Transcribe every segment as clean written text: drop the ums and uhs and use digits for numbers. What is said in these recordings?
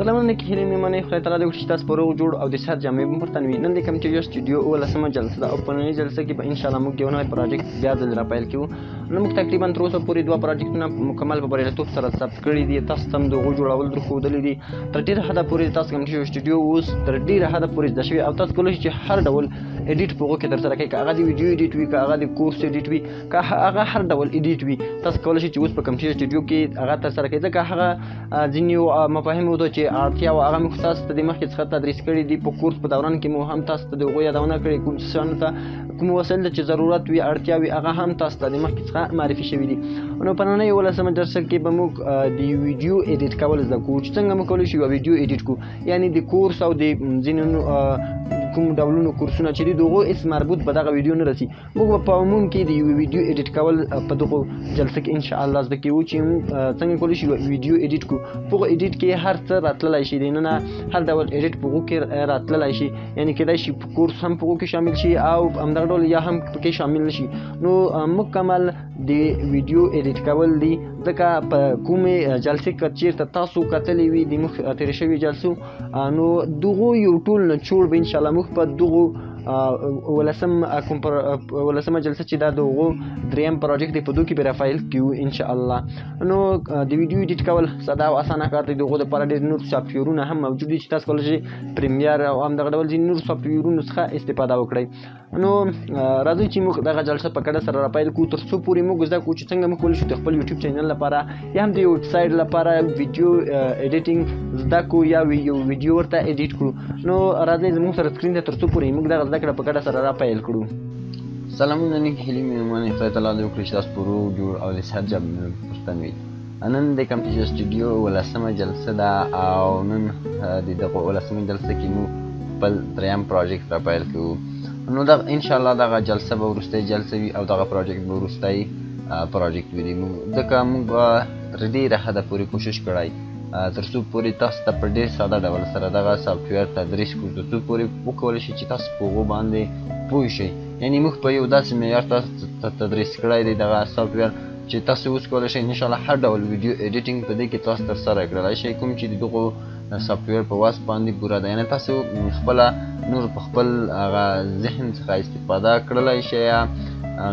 سلامونه کې هیلې مې منې خدای تعالی دې وکړي چې تاسو په روغ جوړ او د صحت جامې هم پورته وي. نن د کمپیوټر سټوډیو 18مه جلسه ده او په نننۍ جلسه کې به انشاءالله موږ یو نوی پروجیکټ بیا ځل راپیل کوو. نو موږ تقریبا تر اوسه پورې 2 پروجیکټونه مکمل په بریالیتوب سره ثبت کړي دي. تاسو ته هم د هغو جوړول درښودلي دي. تر ډېره حده پورې تاسو کمپیوټر سټوډیو اوس تر ډېره حده پورې زده شوي او تاسو کولی شئ چې هر ډول ایډیټ په هغو کې ترسره کړئ. که هغه د ویډیو ایډیټ وي، که هغه د کورس ایډیټ وي، که هغه هر ډول ایډیټ وي، تاسو کولی شئ چې اوس په کمپیوټر سټوډیو کې هغه ترسره کړئ. ځکه هغه ځینې مفاهیمو ته چې اړتیا وه هغه موږ تاسو ته د مخکې څخه تدریس کړي دي. په کورس په دوران کې مو هم تاسو ته د هغو یادونه کړې، کوم شیانو ته کوم وسایل چې ضرورت وي، اړتیا وي، هغه هم تاسو ته د مخکې څخه معرفي شوي دي. نو په نننۍ 18مه جلسه کې به موږ د ویډیو ایډیټ کول زده کوو چې څنګه موږ کولی شو یوه ویډیو ایډیټ کړو. یعنې د کورس او د ځینو کوم ډولونو کورسونه چې دي د هغو هېڅ مربوط به دغه ویډیو نه رسي. موږ به په عموم کې د یوې ویډیو ایډیټ کول په دغو جلسه کې انشاءالله زده کوو چې موږ څنګه کولی شو ویډیو ایډیټ کړو. په هغو ایډیټ کې هر څه راتللی شي، دننه هر ډول ایډیټ په هغو کې راتللی شي. یعنې کیدای شي کورس هم په هغو کې شامل شي او همدغه ډول یا هم پکې شامل نه شي. نو مکمل د ویډیو ایډیټ کول دي. ځکه په کومې جلسې که چېرته تاسو کتلې وي د مخ تېرې شوي جلسو، نو دغو یو ټول نچوړ به انشاءالله موږ په دغو 18مه جلسه چې دا د هغو دریم پروجیکټ دی په دو کې به رافایل کیو انشاءالله. نو د ویډیو ایډیټ کول ساده او اسانه کار دی. د هغو دپاره ډېر نور سافټویرونه هم موجود دي چې تاسو کولی شئ پریمیر او همدغه ډول ځینې نور سافټویرونو څخه استفاده وکړئ. نو راځئ چې موږ دغه جلسه په ګډه سره راپیل کړو، تر څو پورې موږ زده کړو چې څنګه موږ کولی شو د خپل یوټیوب چینل لپاره یا هم د یو ویبسایټ لپاره ویډیو ایډیټینګ زده کړو یا یو ویډیو ورته ایډیټ کړو. نو راځئ زموږ سره سکرین ته تر څو پورې موږ دغه زده کړه په ګډه سره راپیل کړو. سلامونه نیک هیلې مې منې خدای تعالی دې وکړي چې تاسو په روغ جوړ او د صحت جامې پورته وي. نن د کمپیوټر سټوډیو 18مه جلسه ده او نن د دغه 18مه جلسه کې موږ خپل دریم پروجیکټ راپیل کوو. نو دغه انشاءالله دغه جلسه به وروستۍ جلسه وي او دغه پروجیکټ به وروستی پروجیکټ وي. ځکه موږ تر ډېره حده پورې کوشش کړی تر څو پورې تاسو ته په ډېر ساده ډول سره دغه سافټویر تدریس کړو، تر څو پورې وکولی شئ چې تاسو په هغو باندې پوه شئ. یعنې موږ په یو داسې معیار تاسو ته تدریس کړی دی دغه سافټویر چې تاسو اوس کولی شئ انشاءالله هر ډول ویډیو ایډیټینګ په دې کې تاسو ترسره کړلی شئ، کوم چې د دغو سافټویر په واسطه باندې پوره ده. یعنې تاسو خپله نور په خپل هغه ذهن څخه استفاده کړلی شئ یا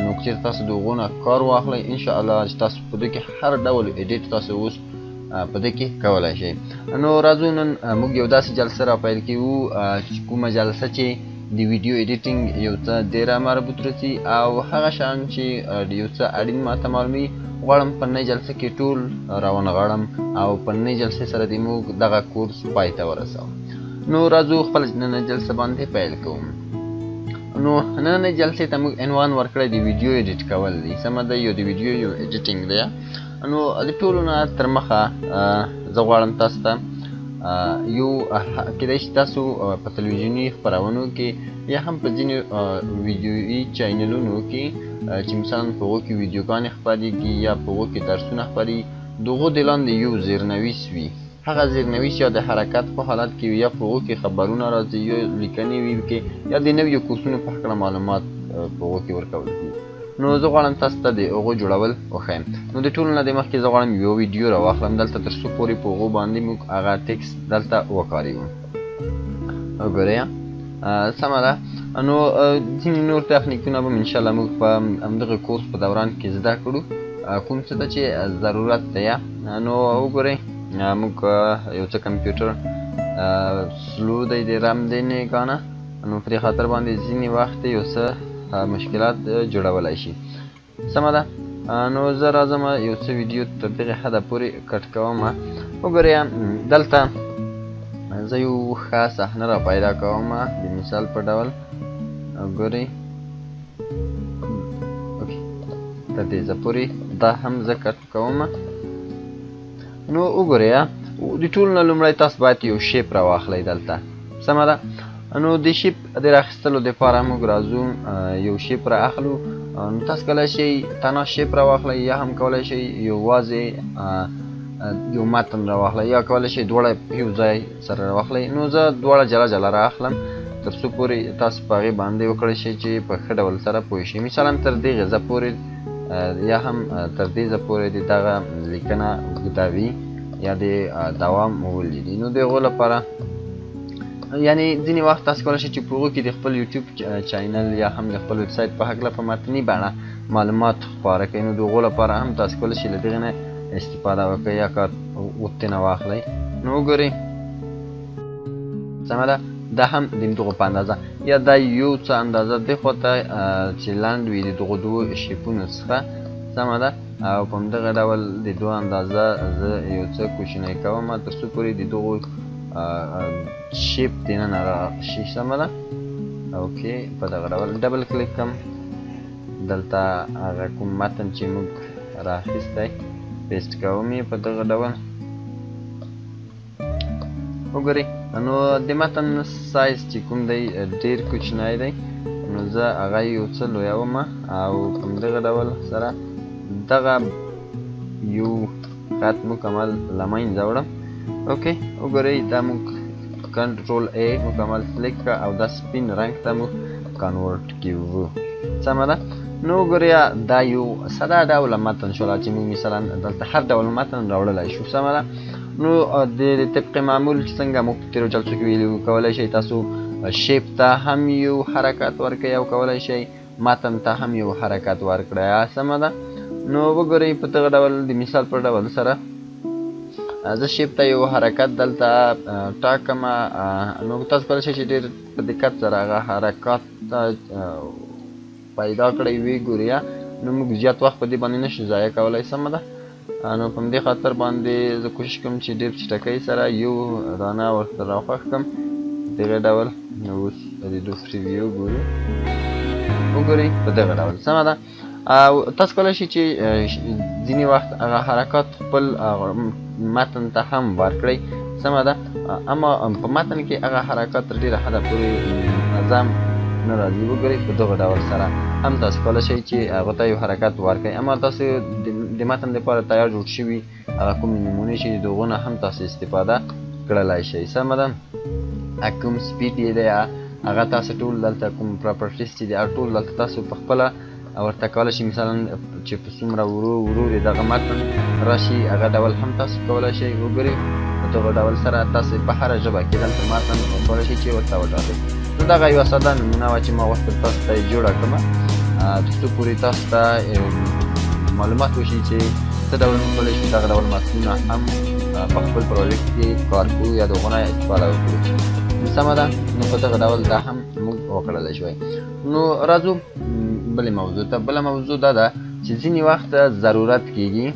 نو که چېرته تاسو د هغو نه کار واخلئ انشاءالله چې تاسو په دې کې هر ډول ایډیټ تاسو اوس په دې کې کولی شئ. نو راځو نن موږ یو داسې جلسه راپیل کوو چې کومه جلسه چې د ویډیو ایډیټینګ یو څه ډېره مربوط رسي او هغه شیان چې یو څه اړین ماته معلومي غواړم په نننۍ جلسه کې ټول راونغاړم او په نننۍ جلسې سره دې موږ دغه کورس پای ته ورسوو. نو راځو خپله نننۍ جلسه باندې پیل کوو. نو نننۍ جلسې ته موږ عنوان ورکړی د ویډیو ایډیټ کول دی. سمه ده، یو د ویډیو یو ایډیټینګ دی. نو د ټولو نه تر مخه زه غواړم تاسو ته یو کیدای شي تاسو په تلویزیوني خپرونو کې یا هم په ځینې ویډیویي چینلونو کې چې مثلا په هغو کې ویډیوګانې خپرېږي یا په هغو کې درسونه خپرېږي، د هغو د لاندې یو زیرنویس وي. هغه زیرنویس یا د حرکت په حالت کې وي یا په هغو کې خبرونه راځي یا لیکنې وي کې یا د نویو کورسونو په هکله معلومات په هغو کې ورکول کېږي. نو زه غواړم تاسو ته د هغو جوړول وښیم. نو د ټولو نه د مخکې زه غواړم یو ویډیو راواخلم دلته تر څو پورې په هغو باندې موږ هغه ټکس دلته وکاروو. وګورئ سمه ده. نو ځینې نور تخنیکونه به انشاءالله موږ په همدغه کورس په دوران کې زده کړو، کوم څه ته چې ضرورت دی. نو وګورئ موږ یو څه کمپیوټر سلو دی د رم دی نګانه، نو پرې خاطر باندې ځینې وخت یو څه مشکلات جوړولی شي. سمه ده. نو زه راځم یو څه ویډیو تر دغې حده پورې کټ کوم. وګورئ دلته زه یو ښه صحنه را پیدا کوم د مثال په ډول. وګورئ تر دې ځه پورې دا هم زه کټ کوم. نو وګورئ د ټولو نه لومړی تاسو باید یو شیپ را واخلئ دلته. سمه ده. نو د شیپ د راخیستلو دپاره موږ راځو یو شیپ را اخلو. نو تاسو کولی شئ تنها شیپ را واخلئ یا هم کولی شئ یوازې یو متن را واخلئ یا کولی شئ دواړه یو ځای سره را واخلئ. نو زه دواړه جلا جلا را اخلم تر څو پورې تاسو په هغې باندې وکړی شئ چې په ښه ډول سره پوه شئ. مثلا تر دغې ځه پورې یا هم تر دې ځه پورې د دغه لیکنه اوږده وي یا د دوام ولیدي. نو د هغو لپاره یعنی ځینې وخت تاسو کولی شئ چې په هغو کې د خپل یوټیوب چینل یا هم د خپل ویب سایټ په هکله په متني بڼه معلومات خپاره کوئ. نو د هغو لپاره هم تاسو کولی شئ له دغې نه استفاده وکړئ یا کار ترېنه واخلئ. نو وګورئ سمه ده، دا هم د دغو په اندازه یا دا یو څه اندازه دې خوا ته چې لنډ وي د دغو دوو شیپونو څخه سمه ده، او په همدغه ډول د دوه اندازه زه یو څه کوچنی کوم تر څو پورې د دغو شیپ دننه راشي سمه ده. اوکې په دغه ډول ډبل کلیک کوم، دلته هغه کوم متن چې موږ رااخیستی پیسټ کوم یې په دغه ډول. وګورئ نو د متن سایز چې کوم دی ډېر کوچنی دی، نو زه هغه یو څه لویوم او په همدغه ډول سره دغه یو خط مکمل له منځه وړم. اوکې وګورئ دا موږ کنټرول ای مکمل کلیک کړه او دا سپین رنګ ته موږ کنورټ کیږو سمه ده. نو وګورئ دا یو ساده ډوله متن شوله چې موږ مثلا دلته هر ډول متن راوړلی شو سمه ده. نو د طبق معمول چې څنګه موږ په تېرو جلسو کې ویلي کولی شئ تاسو شیپ ته هم یو حرکت ورکړئ او کولی شئ متن ته هم یو حرکت ورکړئ سمه ده. نو وګورئ په دغه ډول د مثال په ډول سره زه شیپ ته یو حرکت دلته ټاکم. نو تاسو کولی شئ چې ډېر په دقت سره هغه حرکات پیدا کړئ ویې ګورئ. نو موږ زیات وخت په دې باندې نشو ضایع کولی سمه ده. نو په همدې خاطر باندې زه کوشش کوم چې ډېر په چټکۍ سره یو دانه ورته راخوښ کړم دغه ډول. نو اوس د دې پریویو ګورو وګورئ په دغه ډول سمه ده. او تاسو کولی شئ چې ځینې وخت هغه حرکات خپل متن ته هم ورکړئ سمه ده، اما په متن کې هغه حرکات تر ډېره حده پورې منظم نه راځي. وګورئ په دغه ډول سره هم تاسو کولی شئ چې هغه ته یو حرکت ورکړئ. اما تاسو د متن لپاره تیار جوړ شوي هغه کومې نمونې چې د هغو نه هم تاسو استفاده کړلی شئ سمه ده. کوم سپیډ یې دی هغه تاسو ټول دلته کوم پراپرټیز چې دی هغه ټول دلته تاسو په خپله ورته کولی شئ مثلا چې په څومره ورو ورو د دغه متن راشي هغه ډول هم تاسو کولی شئ. وګورئ په دغه ډول سره تاسو په هره ژبه کې دلته متن کولی شئ چې ورته وټاکئ. نو دغه یوه ساده نمونه وه چې ما غوښتل تاسو ته یې جوړه کړمه تر څو پورې تاسو ته معلومات وشي چې څه ډول موږ کولی شو دغه ډول متنونه هم په خپل پروژیکټ کې کار کوو یا د هغو نه استفاده وکړو سمه ده. نو په دغه ډول دا هم موږ وکړلی شوی. نو راځو بلې موضوع ته. بله موضوع دا ده چې ځینې وخت ضرورت کېږي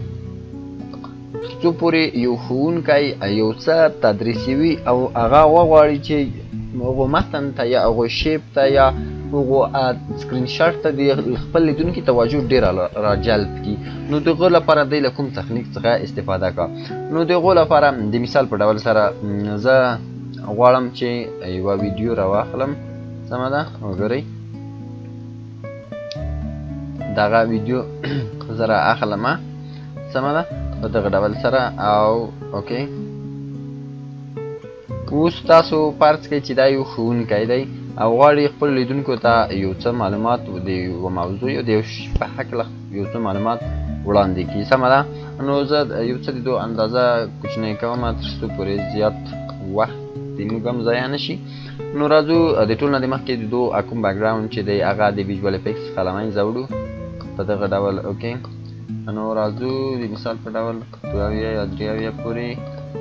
څو پورې یو ښوونکی یو څه تدریسوي او هغه وغواړي چې هغو متن ته یا هغو شیپ ته یا هغو سکرین شاټ ته د خپل لیدونکي توجه ډېره راجلب کړي. نو د هغو لپاره دی له کوم تخنیک څخه استفاده کوه. نو د هغو لپاره د مثال په ډول سره زه غواړم چې یوه ویډیو راواخلم سمه ده. وګورئ دغه ویډیو زه رااخلم سمه ده په دغه ډول سره. او اوکې اوس تاسو فرض کړئ چې دا یو ښوونکی دی او غواړي خپل لیدونکو ته یو څه معلومات د یوه موضوع یا د یو شي په هکله یو څه معلومات وړاندې کړي سمه ده. نو زه یو څه د دو اندازه کوچنی کوم تر څو پورې زیات وخت د موږ هم ضایع نه شي. نو راځو د ټول نه د مخکې د دو کوم بیکګراوند چې دی هغه د ویژوال افیکټس څخه له منځه وړو په دغه ډول. اوکې نو راځو د مثال په ډول 2 یا 3 پورې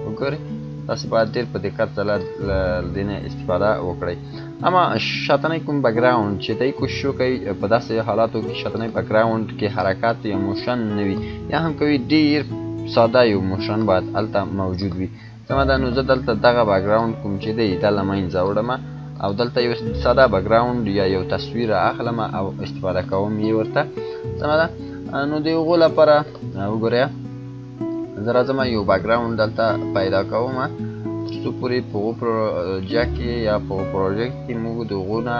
وګورئ. تاسو باید ډېر په دقت سره له دې نه استفاده وکړئ. اما شاتنی کوم بیکګراوند چې دی کوشش وکړئ په داسې حالاتو کې شاتنی بیکګراوند کې حرکات یا موشن نه وي یا هم کوي ډېر ساده یو موشن باید هلته موجود وي سمه ده. نو زه دلته دغه بیکګراوند کوم چې دی دا له منځه وړم او دلته یو ساده بیکګراوند یا یو تصویر اخلم او استفاده کوم یې ورته سمه ده. نو د هغو لپاره وګورئ زه راځم یو بیکګراوند دلته پیدا کوم تر څو پورې په هغو پروژه کې یا په هغو پروژیکټ کې موږ د هغو نه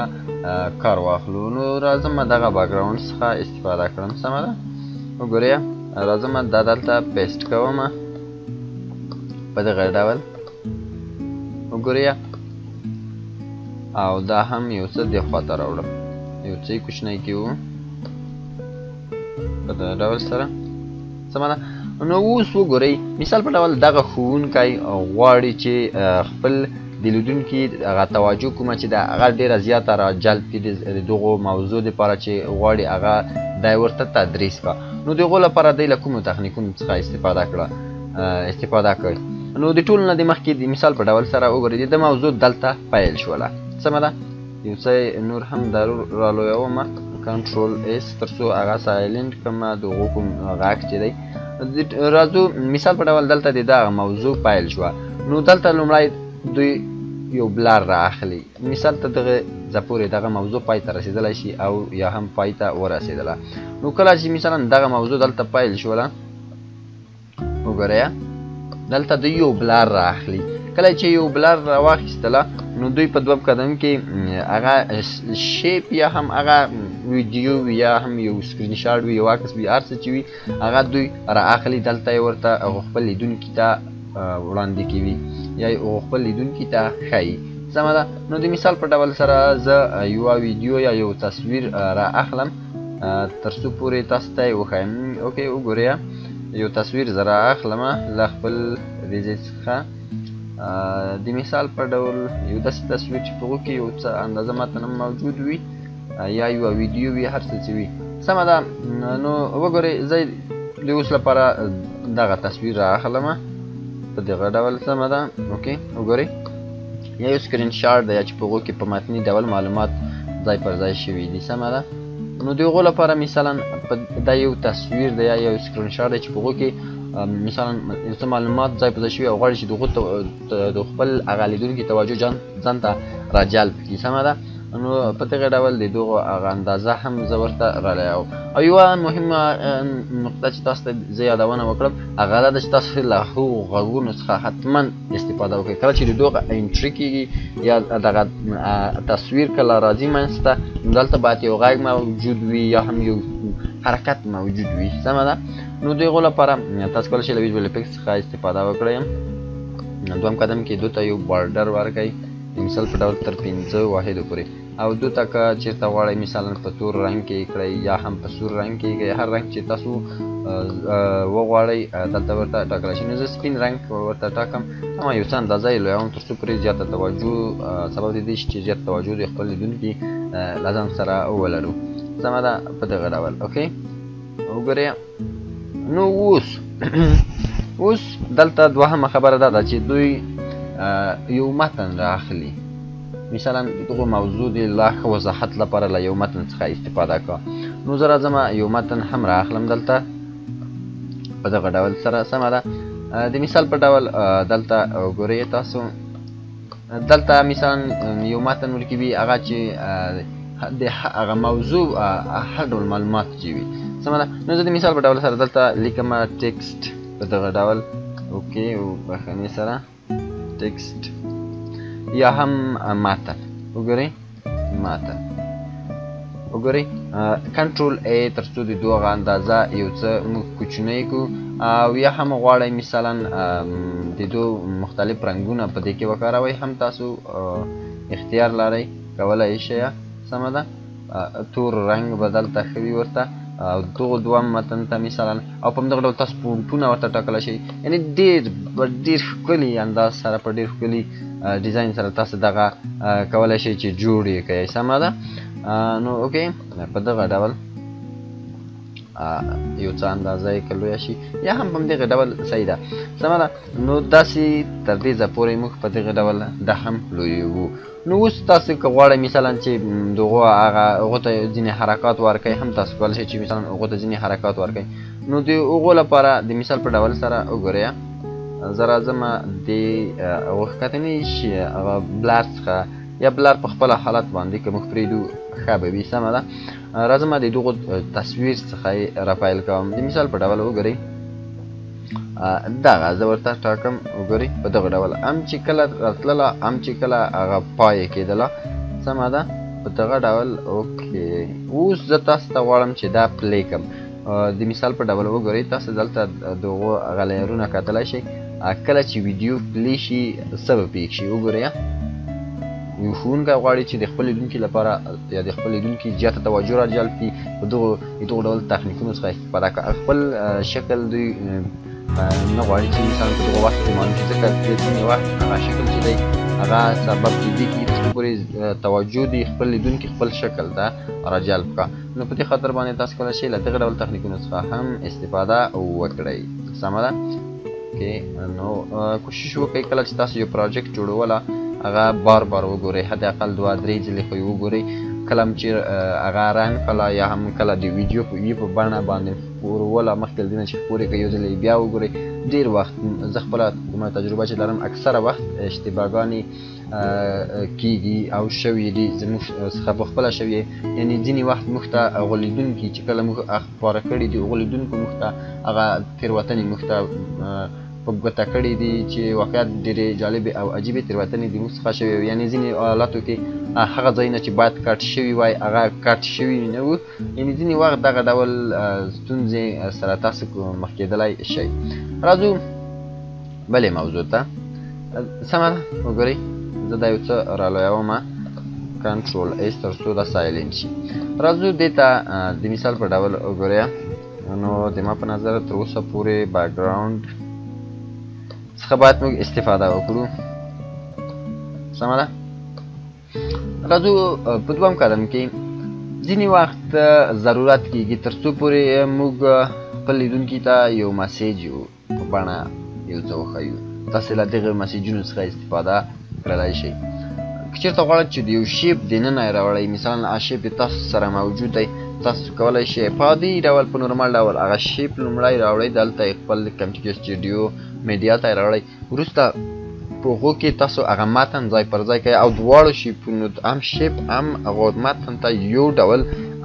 کار واخلو. نو راځم دغه بیکګراوند څخه استفاده کړم سمه ده. وګورئ راځم دا دلته پیسټ کوم په دغه ډول وګورئ او دا هم یو څه دې خواته راوړم یو څه یې کوچنی کې و په دغه ډول سره سمه ده. نو اوس وګورئ مثال په ډول دغه ښوونکی غواړي چې خپل د لیدونکي هغه توجه کومه چې د هغه ډېره زیاته راجلب کړي د دغو موضوع دپاره چې غواړي هغه دی ورته تدریس کړه نو د هغو لپاره دی له کومو تخنیکونو څخه استفاده کوي نو د ټولو نه د مخکې د مثال په ډول سره وګورئ د موضوع دلته پیل شوله سمه ده یو څه نور هم رالویومه کنټرول اس تر څو هغه سایلنټ کړمه د هغو کوم غږ چې دی راځو مثال په ډول دلته د دغه موضوع پیل شوه نو دلته لومړی دوی یو بلر را اخلي مثال ته دغه ځپورې دغه موضوع پای ته رسېدلی شي او یا هم پای ته ورسېدله نو کله چې مثلا دغه موضوع دلته پیل شوله وګورئ دلته دوی یو بلر را اخلي کله چې یو بلر را واخیستله نو دوی په دویم قدم کې هغه شیپ یا هم هغه ویډیو یا هم یو سکرین شاټ وي یو عکس وي هر څه چې وي هغه دوی را اخلي دلته یې ورته خپل لیدونکي ته وړاندې کوي یا یې خپل لیدونکي ته ښایي سمه ده نو د مثال په ډول سره زه یوه ویډیو یا یو تصویر را اخلم تر څو پورې تاسو ته یې وښایم اوکې وګورئ یو تصویر زه را اخلمه له خپل ریزې څخه د مثال په ډول یو داسې تصویر چې په هغو کې یو څه اندازه متن هم موجود وي یا یوه ویډیو وي هر څه چې وي سمه ده نو وګورئ زه د اوس لپاره دغه تصویر را اخلمه په دغه ډول سمه ده اوکې وګورئ یا یو سکرین شاټ ده یا چې په هغو کې په متني ډول معلومات ځای پر ځای شوي دي سمه ده نو د هغو لپاره مثلا دا یو تصویر ده یا یو سکرین شاټ دی چې په هغو کې مثلا یو څه معلومات ځای په ځای شوي او غواړي چې د هغو د خپل هغه لیدونکي توجه ځان ته راجلب کړي سمه ده نو په دغه ډول د دغو هغه اندازه هم زه ورته رالیاو او یوه مهمه نقطه چې تاسو ته زه یادونه وکړم هغه دا ده چې تاسو له هغو غږونو څخه حتما استفاده وکړئ کله چې د دغه انټري کېږي یا دغه تصویر کله راځي منځ ته نو دلته باید یو غږ موجود وي یا هم یو حرکت موجود وي سمه ده نو د هغو لپاره تاسو کولی شئ له ویژوال افیکټس څخه استفاده وکړئ دویم قدم کې دوی ته یو بارډر ورکړئ د مثال په ډول تر 5 واحدو پورې او دوی ته که چېرته غواړئ مثلا په تور رنګ کې کړئ یا هم په سور رنګ کې کړئ هر رنګ چې تاسو وغواړئ دلته ورته ټاکلی شي نو زه سپین رنګ ورته ټاکم اما یو څه اندازه یې لویوم تر څو پورې زیاته توجه سبب د دې شي چې زیات توجه د خپل لیدونکي له ځان سره ولرو سمه ده په دغه ډول اوکې وګورئ نو اوس دلته دوهمه خبره دا ده چې دوی یو متن را اخلي مثلا دغه موضوع د لا ښه وضاحت لپاره له یو متن څخه استفاده کوه نو زه راځم یو متن هم را اخلم دلته په دغه ډول سره سمه ده د مثال په ډول دلته وګورئ تاسو دلته مثلا یو متن ورکې وي هغه چې د هغه موضوع هر ډول معلومات چې وي سمه ده نو زه د مثال په ډول سره دلته لیکمه ټکسټ په دغه ډول اوکې بخښنې سره ټکسټ یا هم متن وګورئ متن وګورئ کنټرول ای تر څو د دغه اندازه یو څه موږ کوچنی کړو او یا هم غواړئ مثلا د دوه مختلف رنګونه په دې کې وکاروئ هم تاسو اختیار لرئ کولی شئ سمه ده تور رنګ به دلته ښه وي ورته او دغه دوه متن ته مثلا او په همدغه ډول تاسو پونټونه ورته ټاکلی شئ یعنې ډېر ښکلي انداز سره په ډېر ښکلي ډیزاین سره تاسو دغه کولی شئ چې جوړ یې کړئ سمه ده نو اوکې په دغه ډول یو څه اندازه یې که لویه شي یا هم په همدغه ډول صحیح ده سمه ده نو داسې تر دې ځایه پورې موږ په دغه ډول دا هم لویوو نو اوس تاسو که غواړئ مثلا چې هغو ته ځینې حرکات ورکړئ هم تاسو کولی شئ چې مثلا هغو ته ځینې حرکات ورکړئ نو د هغو لپاره د مثال په ډول سره وګورئ زه راځم د هغو ښکتنې شي هغه بلر څخه یا بلر په خپله حالت باندې که موږ پرېږدو ښه به وي سمه ده راځم د دغو تصویر څخه یې راپیل کوم د مثال په ډول وګورئ دغه زه ورته ټاکم وګورئ په دغه ډول هم چې کله راتلله هم چې کله هغه پای کېدله سمه ده په دغه ډول اوکې اوس زه تاسو ته غواړم چې دا پلی کړم د مثال په ډول وګورئ تاسو دلته دغو هغه لیرونه کتلی شئ کله چې ویډیو پلی شي څه به پېښ شي وګورئ یو ښوونکی غواړي چې د خپل لیدونکي لپاره یا د خپل لیدونکي زیاته توجه راجلب کړي په دغو ډول تخنیکونو څخه استفاده کوي خپل شکل دوی نه غواړي چې مثلا په دغه وخت کې معلوم شي، ځکه د ځینې وخت هغه شکل چې دی هغه سبب کېدی کې تر څو پورې توجه د خپل لیدونکي خپل شکل ته راجلب کړه. نو په دې خاطر باندې تاسو کولی شئ له دغه ډول تخنیکونو څخه هم استفاده وکړئ. سمه ده؟ نو کوشش وکړئ کله چې تاسو یو پروجیکټ جوړوله هغه بار بار وګورئ، حداقل 2-3 ځلې خو یې وګورئ. کله هم چې هغه رن کله یا هم کله د ویډیو په بڼه باندې خپروله مخکې له دې نه چې خپور یې کړئ یو ځل یې بیا وګورئ. ډېر وخت زه خپله کومه تجربه چې لرم اکثره وخت اشتباهګانې کېږي او شوي دي زموږ څخه په خپله شوي، یعنې ځینې وخت موږ ته هغو لیدونکي چې کله موږ خپاره کړي دي هغو لیدونکو موږ ته هغه تېروتنې موږ ته په ګوته کړي دي چې واقعیت ډېرې جالبې او عجیبې تېروتنې د موږ څخه شوې وي. یعنې ځینې حالاتو کې هغه ځایونه چې باید کټ شوي وای هغه کټ شوي نه وو. یعنې ځینې وخت دغه ډول ستونزې سره تاسو مخ کېدلی شئ. راځو بلې موضوع ته. سمه ده وګورئ، زه دا یو څه رالویومه کنټرول ایس تر څو دا سایلنټ شي. راځو دې ته د مثال په ډول وګورئ. نو د ما په نظر تر اوسه پورې بیکګراوند څخه باید موږ استفاده وکړو. سمه ده؟ راځو په دویم قدم کې ځینې وخت ضرورت کېږي تر څو پورې موږ خپل لیدونکي ته یو مسیج په بڼه یو څه وښیو. تاسې له دغه مسیجونو څخه استفاده کړلی شئ. که چېرته غواړئ چې د یو شیپ دننه یې راوړئ، مثلا هغه شیپ یې تاسو سره موجود دی، تاسو کولی شئ په عادي ډول په نورمال ډول هغه شیپ لومړی راوړئ، دلته یې خپل کمپیوټر سټوډیو میډیا ته یې راوړئ. وروسته په هغو کې تاسو هغه متن ځای پر ځای کوئ او دواړو شیپونو هم شیپ هم هغه متن ته یو ډول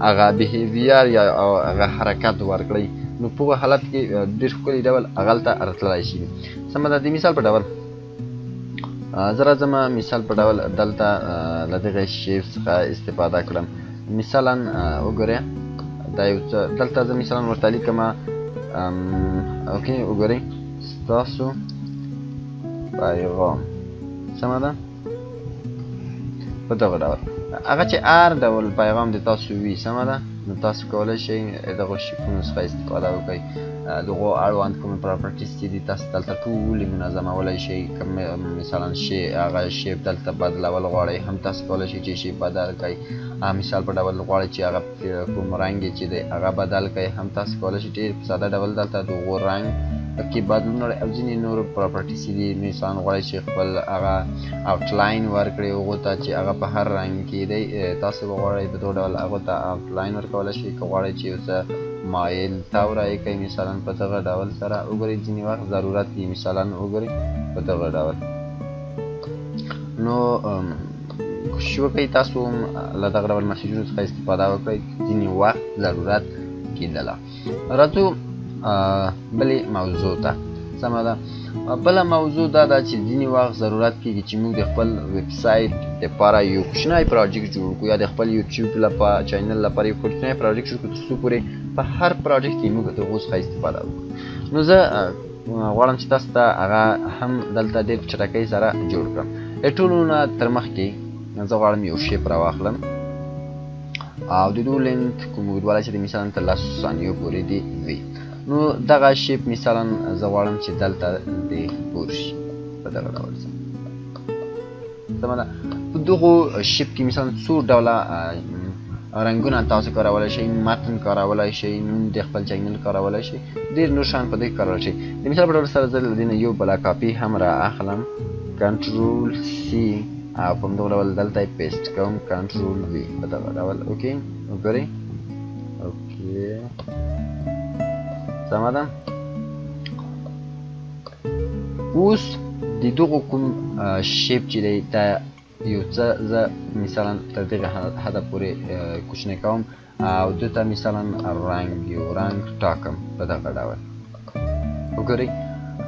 هغه بیهیویر یا هغه حرکت ورکړئ. نو په هغه حالت کې ډېر ښکلي ډول هغلته راتللی شي. سمه ده؟ د مثال په ډول زه راځم مثال په ډول دلته له دغه شیپ څخه استفاده کړم. مثلا وګورئ دا یو څه دلته زه مثلا ورته لیکمه اوکې وګورئ ستاسو پیغام. سمه ده؟ په دغه ډول هغه چې هر ډول پیغام د تاسو وي. سمه ده؟ نو تاسو کولی شئ دغو شیپونو څخه استفاده وکړئ. دغو اړوند کومې پراپرټیز چې دي تاسو دلته ټولې منظمولی شئ. که مثلا هغه شیپ دلته بدلول غواړئ هم تاسو کولی شئ چې شیپ بدل کړئ. مثال په ډول غواړئ چې هغه کوم رنګ چې دی هغه بدل کړئ هم تاسو کولی شئ ډېر په ساده ډول دلته دغو رنګ کې بدلون راوړئ. او ځینې نور پراپرټیز دي مثلا غواړئ چې خپل هغه آوټلاین ورکړئ هغو ته چې هغه په هر رنګ کې دی. تاسو به غواړئ په دغه ډول هغو ته آوټلاین ورکولی شئ. که غواړئ چې یو څه مایل تاوره یې کوئ مثلا په دغه ډول سره وګورئ. ځینې وخت ضرورت وي مثلا وګورئ په دغه ډول. نو کوشش وکړئ تاسو هم له دغه ډول مسیجونو څخه استفاده وکړئ ځینې وخت ضرورت کېدله. راځو بلې موضوع ته. سمه ده؟ بله موضوع دا ده چې ځینې وخت ضرورت کېږي چې موږ د خپل ویبسایټ دپاره یو کوچنی پروجیکټ جوړ کړو یا د خپل یوټیوب لپاره چینل لپاره یو کوچنی پروجیکټ جوړ کړو تر څو پورې په هر پروجیکټ کې موږ د هغو څخه استفاده وکړو. نو زه غواړم چې تاسو ته هغه هم دلته ډېر په چټکۍ سره جوړ کړم. د ټولو نه تر مخکې زه غواړم یو شیپ راواخلم او د دو لینت کوم اوږدوالی چې د مثلا تر 10 ثانیو پورې دې وي. نو دغه شیپ مثلا زه غواړم چې دلته دې خپور شي په دغه ډول سره. سمه ده؟ په دغو شیپ کې مثلا څو ډوله رنګونه تاسو کارولی شئ، متن کارولی شئ، نوم د خپل چینل کارولی شئ، ډېر نور شیان په دې کې کارولی شئ. د مثال په ډول سره زه له دې نه یو بله کاپي هم را اخلم، کنټرول سی او په همدغه ډول دلته یې پیسټ کوم، کنټرول وي په دغه ډول. اوکې وګورئ. اوکې سمه ده؟ اوس د دغو کوم شیپ چې دی دا یو څه زه مثلا تر دغه حده پورې کوچنی کوم او دې ته مثلا یو رنګ ټاکم په دغه ډول. وګورئ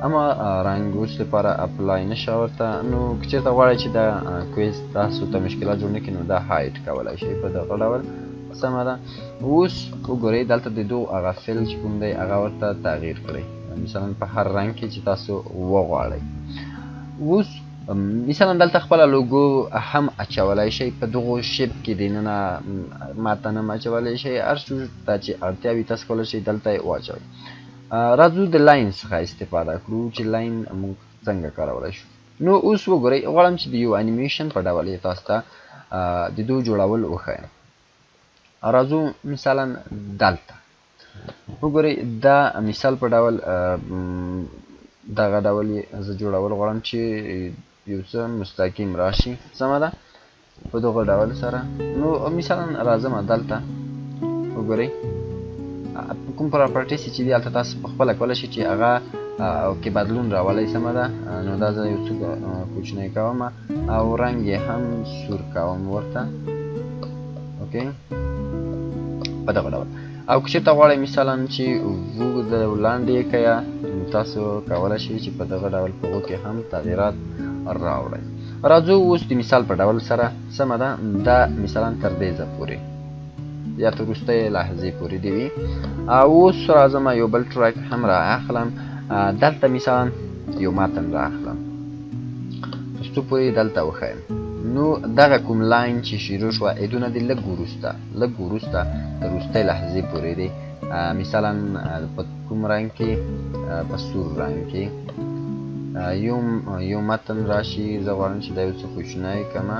اما رنګ اوس لپاره اپلای نشه ورته. نو که چېرته غواړئ چې دا کویز تاسو ته مشکلات جوړ نه کړي نو دا هایډ کولی شئ په دغه ډول. سمه ده؟ اوس وګورئ دلته د دو هغه فیل چې کوم دی هغه ورته تغییر کړئ مثلا په هر رنګ کې چې تاسو وغواړئ. اوس مثلا دلته خپله لوګو هم اچولی شئ په دغو شیپ کې دننه متن هم اچولی شئ. هر څه ته چې اړتیا وي تاسو کولی شئ دلته یې واچوئ. راځو د لاین څخه استفاده کړو چې لاین موږ څنګه کارولی شو. نو اوس وګورئ غواړم چې د یو انیمیشن په ډول یې تاسو ته د دوی جوړول وښایم. راځو مثلا دلته وګورئ دا مثال په ډول دغه ډول یې زه جوړول غواړم چې یو څه مستقیم راشي. سمه ده په دغه ډول سره. نو مثلا راځم دلته وګورئ کوم پراپرټیز چې دي هلته تاسو پخپله کولی شئ چې هغه کې بدلون راولئ. سمه ده. نو دا زه یو څه کوچنی کوم او رنګ یې هم سور کوم ورته. اوکې په دغه ډول. او که چېرته غواړئ مثلا چې اوږد لاندې یې کړئ تاسو کولی شئ چې په دغه ډول په هغو کې هم تغییرات راوړئ. راځو اوس د مثال په ډول سره. سمه ده دا مثلا تر دې ځه پورې یا تر وروستۍ لحظې پورې دې وي. اوس راځم یو بل ټریک هم را اخلم. دلته مثلا یو متن را اخلم تر څو پورې دلته وښیم. نو دغه کوم لاین چې شروع شوه ایدونه دې لږ وروسته تر وروستۍ لحظې پورې دی. مثلا په کوم رنګ کې په سور رنګ کې یو متن راشي. زه غواړم چې دا یو څه کوچنی کړمه.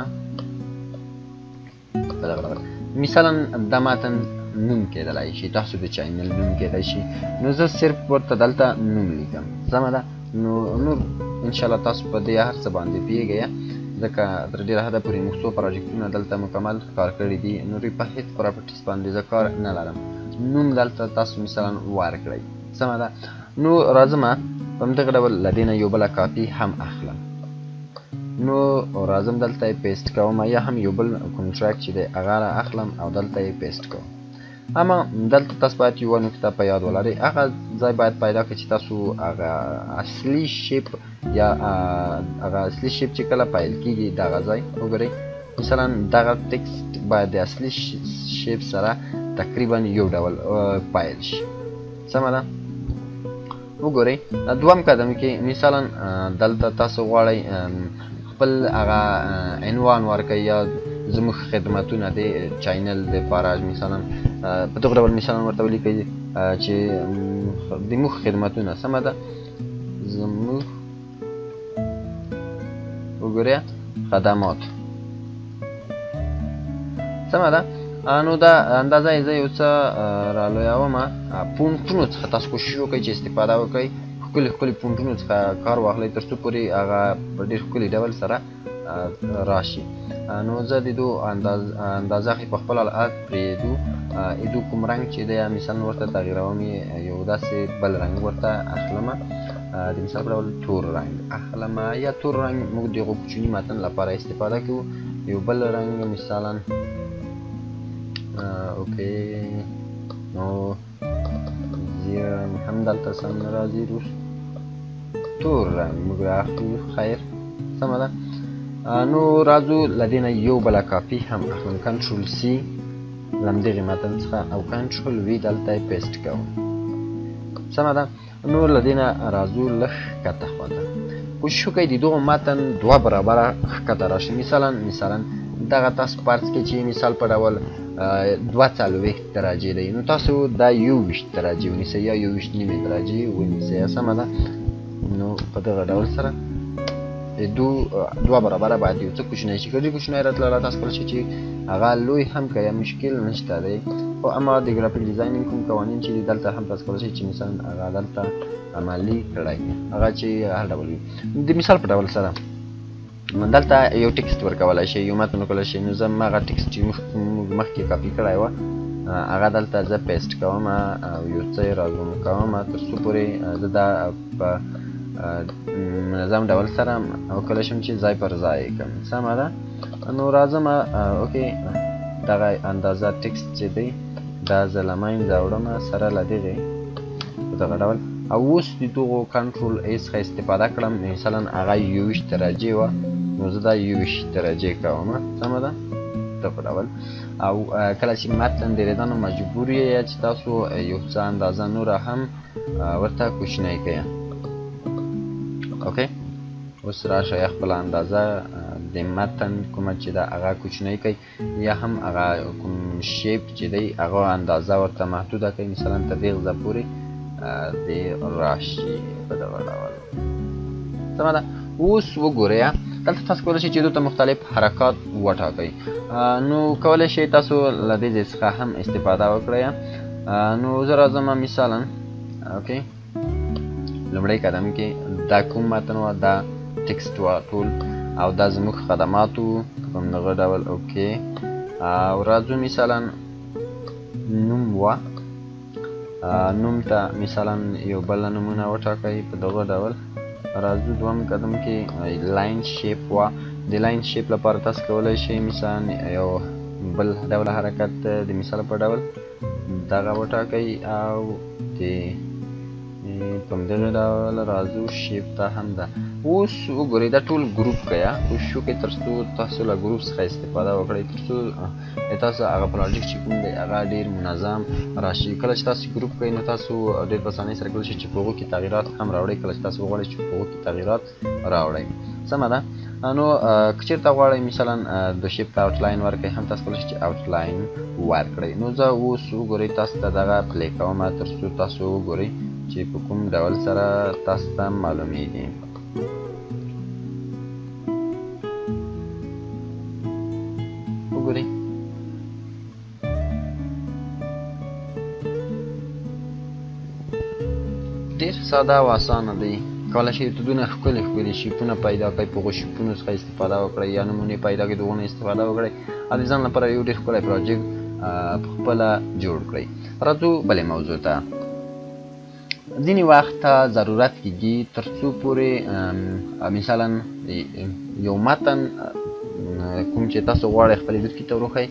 مثلا دا متن نوم کېدلی شي تاسو د چینل نوم کېدی شي. نو زه صرف ورته دلته نوم لیکم. سمه ده. نو نور انشاءالله تاسو په دې هر څه باندې پوهېږئ ځکه تر ډېره حده پورې موږ څو پروجیکټونه دلته مکمل کار کړي دي. نورې په هېڅ پراپرټیز باندې زه کار نه لرم. نوم دلته تاسو مثلا ورکړئ. سمه ده. نو راځم په همدغه ډول له دې نه یو بله کاپي هم اخلم. نو راځم دلته یې پیسټ کوم یا هم یو بل کوم ټریک چې دی هغه را اخلم او دلته یې پیسټ کوم. اما دلته تاسو باید یوه نکته په یاد ولرئ. هغه ځای باید پیدا کړئ چې تاسو هغه اصلي شیپ یا هغه اصلي شیپ چې کله پیل کېږي دغه ځای وګورئ. مثلا دغه ټکسټ باید د اصلي شیپ سره تقریبا یو ډول پیل شي. سمه ده. وګورئ دوم قدم کې مثلا دلته تاسو غواړئ خپل هغه عنوان ورکړئ یا زموږ خدمتونه د چینل دپاره مثلا په دغه ډول مثلا ورته ولیکئ چې د موږ خدمتونه. سمه ده. زموږ وګورئ خدمات. سمه ده. نو دا اندازه یې زه یو څه رالویومه. پونټونو څخه تاسو کوشش وکړئ چې استفاده وکړئ. ښکلي پونټونو څخه کار واخلئ تر څو پورې هغه په ډېر ښکلي ډول سره راشي. نو زه د دو اندازه په خپل حالت پرېږدو. ایدو کوم رنګ چې دی مثلا ورته تغییروم یو داسې بل رنګ ورته اخلمه. د مثال په ډول تور رنګ اخلمه یا تور رنګ موږ د هغو کوچني متن لپاره استفاده کوو. یو بل رنګ مثلا اوکې نو زیړ هم دلته سم نه راځي. تور رنګ موږ رااخلو. خیر سمه ده. نو راځو له دې نه یو بله کاپي هم اخلم. کنټرول سی له همدغې متن څخه او کنټرول وي دلته یې پیسټ کوم. سمه ده. نو له دې نه راځو لږ ښکته خواته کوشش وکړئ د دغو متن دوه برابره ښکته راشي. مثلا دغه تاسو فرض کړئ چې مثال په ډول 240 درجې دی. نو تاسو دا 21 درجې ونیسئ یا 21 نیمې درجې ونیسئ. سمه ده. نو په دغه ډول سره دوه برابره باید یو څه کوچنی شي. که ډېر کوچنی راتللی تاسو کولی شئ چې هغه لوی هم که یا مشکل نشته دی. خو اما د ګرافیک ډیزاینینګ کوم قوانین چې دي دلته هم تاسو کولی شئ چې مثلا هغه دلته عملي کړئ هغه چې هر ډول وي. د مثال په ډول سره دلته یو ټکسټ ورکولی شئ یو متن وکولی شئ. نو زه هغه ټکسټ چې موږ مخکې کاپي کړی وه هغه دلته زه پیسټ کوم او یو څه یې رازوم کوم تر څو پورې زه دا په منظم ډول سره وکولی شم چې ځای پر ځای کړم. سمه ده. نو راځم اوکې دغه اندازه ټکسټ چې دی دا زه له منځه وړم سره له دغې په دغه ډول. او اوس د دغو کنټرول ای څخه استفاده کړم. مثلا هغه 21 درجې وه نو زه دا 21 درجې کوم. سمه ده. دغه ډول. او کله چې متن ډېرېده نو مجبور یې چې تاسو یو څه اندازه نوره هم ورته کوچنی کړئ. اوکې اوس راشئ خپله اندازه د متن کومه چې ده هغه کوچنی کړئ یا هم هغه کوم شیپ چې دی هغه اندازه ورته محدوده کړئ. مثلا تر دې ځایه پورې د راشي په دغه ډول. سمه ده. اوس وګورئ دلته تاسو کولی شئ چې دلته مختلف حرکات وټاکئ. نو کولی شئ تاسو له دې ځای څخه هم استفاده وکړئ. نو زه راځم مثلا اوکې لومړی قدم کې دا کوم متن وه، دا ټکسټ وه ټول، او دا زموږ خدمات وو په همدغه ډول. اوکې او راځو مثلا نوم وه، نوم ته مثلا یو بله نومونه وټاکئ په دغه ډول. راځو دوم قدم کې لاین شیپ وه. د لاین شیپ لپاره تاسو کولی شئ مثلا یو بل ډول حرکت د مثال په ډول دغه وټاکئ، او د په همدغه ډول راځو شیپ ته هم ده. اوس وګورئ دا ټول ګروپ کړئ، کوشش وکړئ تر څو تاسو له ګروپ څخه استفاده وکړئ، تر څو تاسو هغه پروجیکټ چې کوم دی هغه ډېر منظم راشي. کله چې تاسو ګروپ کړئ نو تاسو ډېر په اسانۍ سره کولی شئ چې په هغو کې تغیرات هم راوړئ کله چې تاسو وغواړئ چې په هغو کې تغیرات راوړئ. سمه ده. نو که چېرته غواړئ مثلا د شیپ ته آوټلاین ورکړئ هم تاسو کولی شئ چې آوټلاین ورکړئ. نو زه اوس وګورئ تاسو ته دغه پلی کوم تر څو تاسو وګورئ چې په کوم ډول سره تاسو ته معلومیږي. وګورئ ډېر ساده او اسانه دی. کولی شئ دونه ښکلي ښکلي شیپونه پیدا کړئ، په هغو شیپونو څخه استفاده وکړئ یا نمونې پیدا کړئ د هغو نه استفاده وکړئ او د ځان لپاره یو ډېر ښکلی پروجیکټ پخپله جوړ کړئ. راځو بلې موضوع ته. ځینې وخت ضرورت کېږي تر څو پورې مثلا یو متن کوم چې تاسو غواړئ خپل لیدونکي ته وروښئ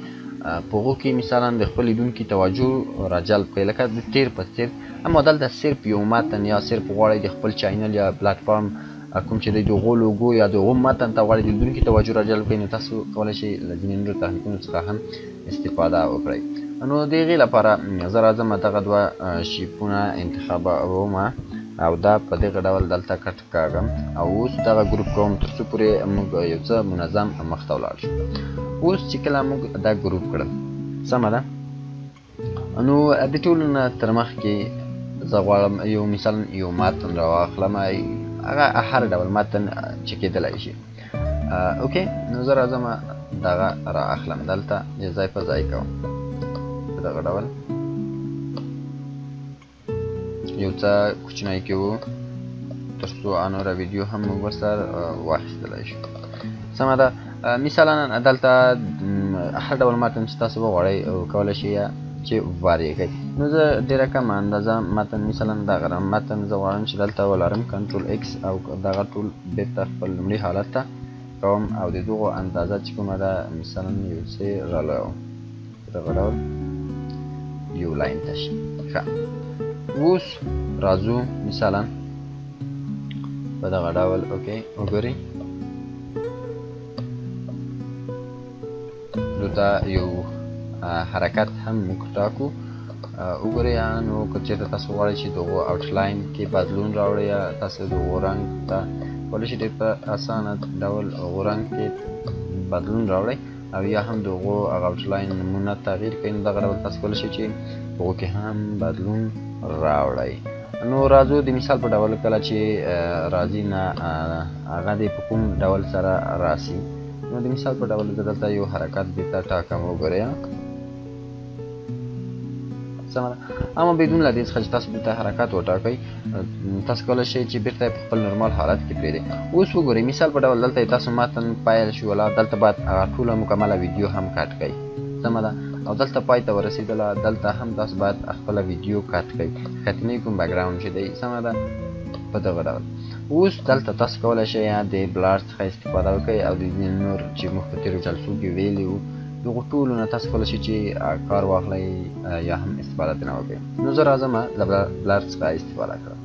په هغو کې مثلا د خپل لیدونکي توجه راجلب کړئ، لکه د تیر په څیر. اما دلته صرف یو متن یا صرف غواړئ د خپل چینل یا پلاتفارم کوم چې د هغو لوګو یا د هغو متن ته غواړئ د لیدونکي توجه راجلب کړئ، نو تاسو کولی شئ له ځینې نورو تخنیکونو څخه هم استفاده وکړئ. نو د هغې لپاره زه راځم دغه دوه شیپونه انتخابوم او دا په دغه ډول دلته کټ کاږم او اوس دغه ګروپ کوم تر څو پورې موږ یو څه منظم مخته ولاړ شو. اوس چې کله موږ دا ګروپ کړل سمه ده، نو د ټولو نه تر مخکې زه غواړم یو مثلا یو متن راواخلم، هغه هر ډول متن چې کېدلی شي. اوکې نو زه راځم دغه را اخلم، دلته ځای په ځای کوم په دغه ډول یو څه کوچنی کوو تر څو نوره ویډیو هم موږ ورسره واخیستلی شو. سمه ده. مثلا دلته هر ډول متن چې تاسو وغواړئ کولی شئ چې وارې کړئ. نو زه ډېره کمه اندازه متن مثلا دغه متن زه غواړم چې دلته ولرم کنټرول ایکس او دغه ټول بېرته خپل لومړي حالت ته کوم او د دغو اندازه چې کومه ده مثلا یو څه رالوم په دغه ډول یو لاین ته شي. ښه اوس راځو مثلا په دغه ډول اوکې وګورئ دلته یو حرکت هم موږ ټاکو. وګورئ نو که چېرته تاسو غواړئ چې د هغو آوټلاین کې بدلون راوړئ یا تاسو د هغو رنګ ته کولی شئ ډېر په اسانه ډول هغو رنګ کې بدلون راوړئ او یا هم د هغو هغه آوټلاین نمونه تغییر کړئ، نو دغه ډول تاسو کولی شئ چې په هغو کې هم بدلون راوړئ. نو راځو د مثال په ډول کله چې راځي نه هغه دې په کوم ډول سره راسي. نو د مثال په ډول زه دلته یو حرکت دې ته ټاکم. وګورئ سمه ده. اما بدون له دې څخه چې تاسو دلته حرکت وټاکئ تاسو کولی شئ چې بېرته یې په خپل نورمال حالت کې پرېږدئ. اوس وګورئ مثال په ډول دلته تاسو متن پیل شوله، دلته باید هغه ټوله مکمله ویډیو هم کټ کړئ. سمه ده. او دلته پای ته ورسېدله، دلته هم تاسو باید خپله ویډیو کټ کړئ، ښکتنی کوم بیکګراونډ چې دی. سمه ده په دغه ډول. اوس دلته تاسو کولی شئ د بلر څخه استفاده وکړئ او د نور چې موږ په تېرو جلسو کې ویلي وو دغو ټولو نه تاسو کولی شئ چې کار واخلئ یا هم استفاده ترې وکړئ. نو زه راځم له بلر څخه استفاده کړم.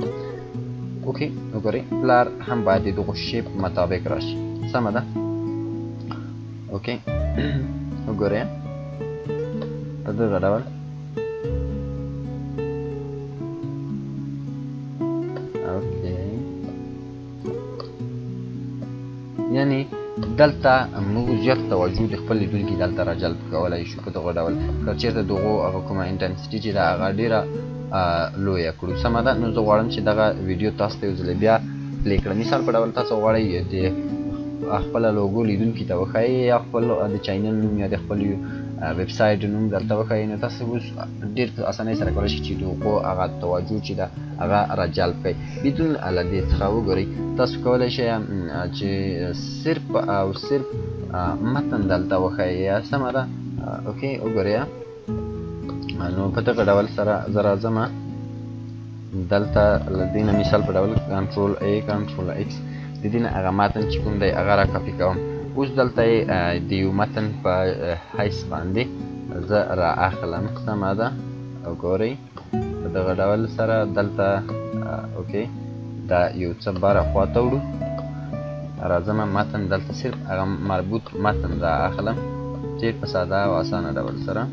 اوکې وګورئ بلر هم باید د دغو شیپ مطابق راشي. سمه ده. اوکې وګورئ په دغه ډول یعنی دلته موږ زیات توجه د خپل لیدونکي دلته راجلب کولی شو په دغه ډول. که چېرته د هغو هغه کومه انټنسټي چې ده هغه ډېره لویه کړو. سمه ده. نو زه غواړم چې دغه ویډیو تاسو ته یو ځل بیا پلی کړم. مثال په ډول تاسو غواړئ د خپله لوګو لیدونکي ته وښایئ یا خپل د چینل نوم یا د خپل ویب سایټ نوم دلته وښایئ، نو تاسو اوس ډېر په اسانۍ سره کولی شئ چې د هغو هغه توجه چې ده هغه راجلب کړئ بدون له دې څخه. وګورئ تاسو کولی شئ چې صرف او صرف متن دلته وښایئ. سمه ده. اوکې وګورئ. نو په دغه ډول سره زه راځم دلته له دې نه مثال په ډول کنټرول A کنټرول X د دې نه هغه متن چې کوم دی هغه را کاپي کوم. اوس دلته یې د یو متن په حیث باندې زه را اخلم. سمه ده. وګورئ په دغه ډول سره دلته اوکې دا یو څه باره خواته وړو. راځم متن دلته صرف هغه مربوط متن را اخلم ډېر په ساده او اسانه ډول سره.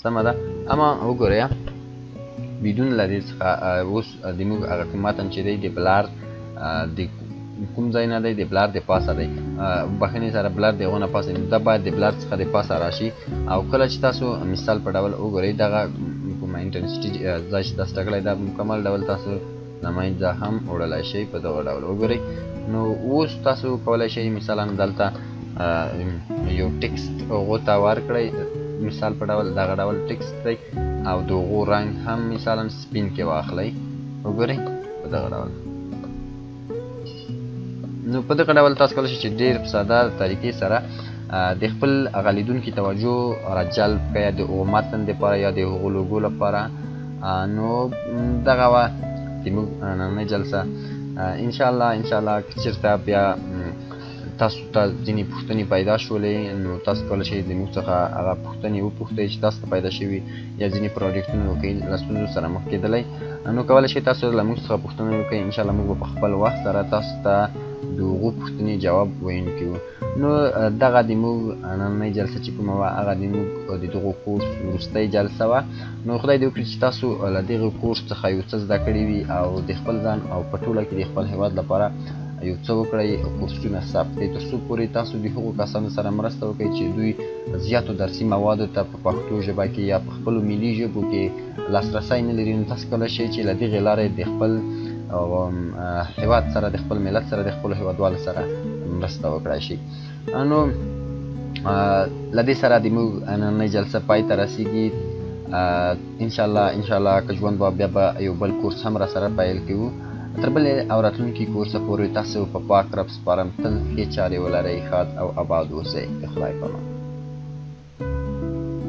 سمه ده. اما وګورئ بدون له دې څخه اوس زموږ هغه کوم متن چې دی د بلر د کوم ځای نه دی، د بلر د پاسه دی. بخښنې سره بلر د هغو نه پاسه دی، دا باید د بلر څخه د پاسه راشي. او کله چې تاسو مثال په ډول وګورئ دغه کومه انټنسټي ځای چې تاسو ټاکلی دا مکمل ډول تاسو له منځه هم وړلی شئ په دغه ډول. وګورئ نو اوس تاسو کولی شئ مثلا دلته یو ټکسټ هغو ته ورکړئ. مثال په ډول دغه ډول ټکسټ دی او د هغو رنګ هم مثلا سپین کې واخلئ. وګورئ په دغه ډول. نو په دغه ډول تاسو کولی شئ چې ډېر په ساده طریقې سره د خپل هغه لیدونکي توجه راجلب کړئ د هغو متن دپاره یا د هغو لوګو لپاره. نو دغه وه زموږ نننۍ جلسه. انشاءالله که چېرته بیا تاسو ته ځینې پوښتنې پیدا شولې نو تاسو کولی شئ زموږ څخه هغه پوښتنې وپوښتئ چې تاسو ته پیدا شوي یا ځینې پروجیکټونه وکړئ له ستونزو سره مخ کېدلی. نو کولی شئ تاسو له موږ څخه پوښتنې وکړئ. انشاءالله موږ به په خپل وخت سره تاسو ته د هغو پوښتنې جواب ویونکي وو. نو دغه زموږ نننۍ جلسه چې کومه وه هغه زموږ د دغو کورس وروستۍ جلسه وه. نو خدای دې وکړي چې تاسو له دغه کورس څخه یو څه زده کړي وي او د خپل ځان او په ټوله کې د خپل هېواد لپاره یو څه وکړئ، کورسونه ثبت کړئ تر څو پورې تاسو د هغو کسانو سره مرسته وکړئ چې دوی زیاتو درسي موادو ته په پښتو ژبه کې یا په خپلو ملي ژبو کې لاسرسی نه لري. نو تاسو کولی شئ چې له دغې لارې د خپل هېواد سره د خپل ملت سره د خپلو هېوادوالو سره مرسته وکړای شي. نو له دې سره زموږ نننۍ جلسه پای ته رسیږي. انشاءالله که ژوند بیا به یو بل کورس هم را سره پیل کوو. تر بلې او راتلونکي کورسه پورې تاسو په پاک رب سپارم. تل ښې چارې ولرئ، ښاد او آباد اوسئ. د خدای په امان.